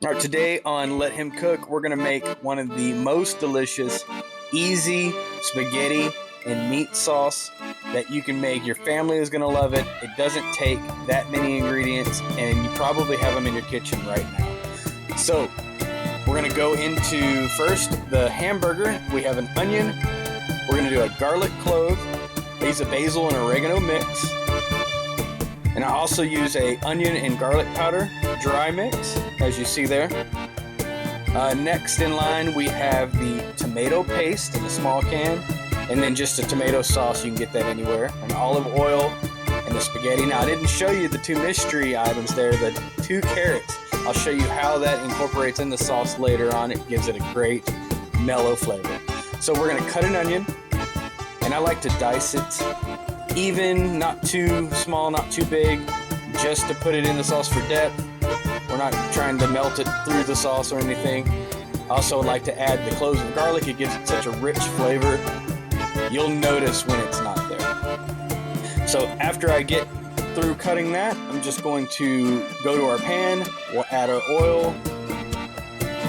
All right, today on Let Him Cook, we're going to make one of the most delicious, easy spaghetti and meat sauce that you can make. Your family is going to love it. It doesn't take that many ingredients, and you probably have them in your kitchen right now. So we're going to go into first the hamburger. We have an onion. We're going to do a garlic clove. I use a basil and oregano mix. And I also use a onion and garlic powder dry mix, as you see there. Next in line, we have the tomato paste in a small can, and then just a tomato sauce. You can get that anywhere. An olive oil and the spaghetti. Now, I didn't show you the two mystery items there, the 2 carrots. I'll show you how that incorporates in the sauce later on. It gives it a great mellow flavor. So we're going to cut an onion, and I like to dice it even, not too small, not too big, just to put it in the sauce for depth. We're not trying to melt it through the sauce or anything. I also like to add the cloves of garlic. It gives it such a rich flavor. You'll notice when it's not there. So after I get through cutting that, I'm just going to go to our pan. We'll add our oil.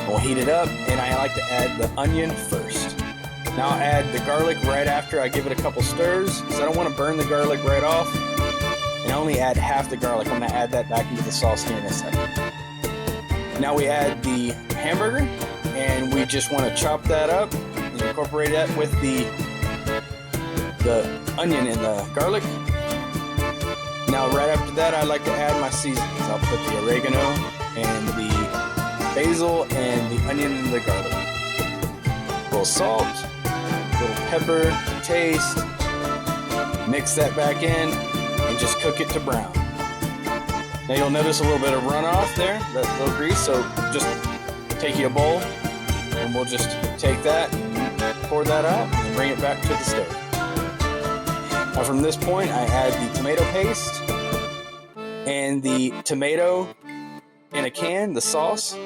We'll heat it up, and I like to add the onion first. Now I'll add the garlic right after I give it a couple stirs, because I don't want to burn the garlic right off. And I only add half the garlic. I'm going to add that back into the sauce here in a second. Now we add the hamburger, and we just want to chop that up and incorporate that with the onion and the garlic. Now right after that, I like to add my seasonings. I'll put the oregano and the basil and the onion and the garlic. A little salt, a little pepper to taste. Mix that back in and just cook it to brown. Now you'll notice a little bit of runoff there, that little grease, so just take you a bowl and we'll just take that and pour that out and bring it back to the stove. Now from this point, I add the tomato paste and the tomato in a can, the sauce.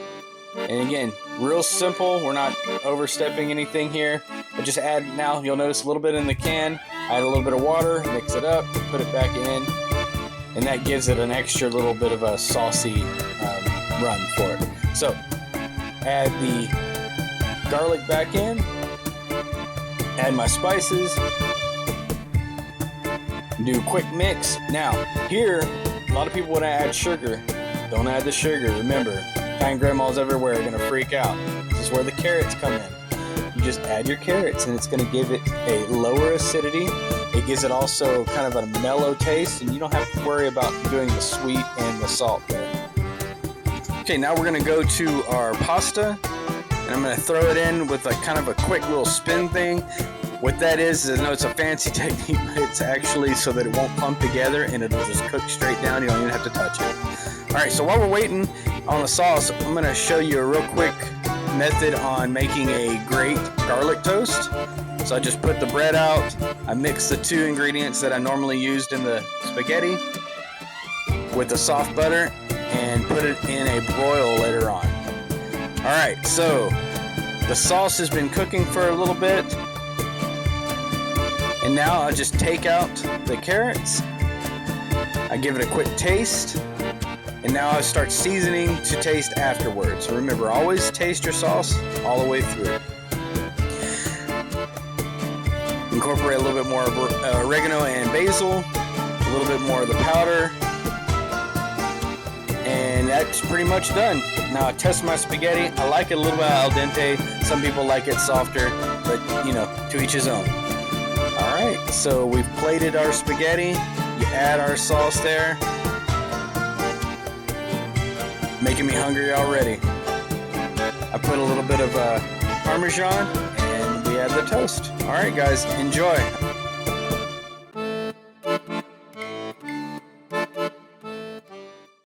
And again, real simple. We're not overstepping anything here. I just add, now you'll notice a little bit in the can. Add a little bit of water, mix it up, put it back in, and that gives it an extra little bit of a saucy run for it. So add the garlic back in, add my spices, do a quick mix. Now here, a lot of people want to add sugar. Don't add the sugar. Remember, kind grandmas everywhere are going to freak out. This is where the carrots come in. You just add your carrots, and it's going to give it a lower acidity. It gives it also kind of a mellow taste, and you don't have to worry about doing the sweet and the salt there. Okay, now we're going to go to our pasta, and I'm going to throw it in with a kind of a quick little spin thing. What that is I know it's a fancy technique, but it's actually so that it won't clump together and it'll just cook straight down. You don't even have to touch it. All right, so while we're waiting on the sauce, I'm going to show you a real quick method on making a great garlic toast. So I just put the bread out, I mix the 2 ingredients that I normally used in the spaghetti with the soft butter and put it in a broil later on. Alright, so the sauce has been cooking for a little bit, and now I'll just take out the carrots. I give it a quick taste. And now I start seasoning to taste afterwards. So remember, always taste your sauce all the way through. Incorporate a little bit more oregano and basil, a little bit more of the powder, and that's pretty much done. Now I test my spaghetti. I like it a little bit al dente. Some people like it softer, but you know, to each his own. All right, so we've plated our spaghetti. You add our sauce there. Making me hungry already. I put a little bit of Parmesan, and we add the toast. All right, guys, enjoy.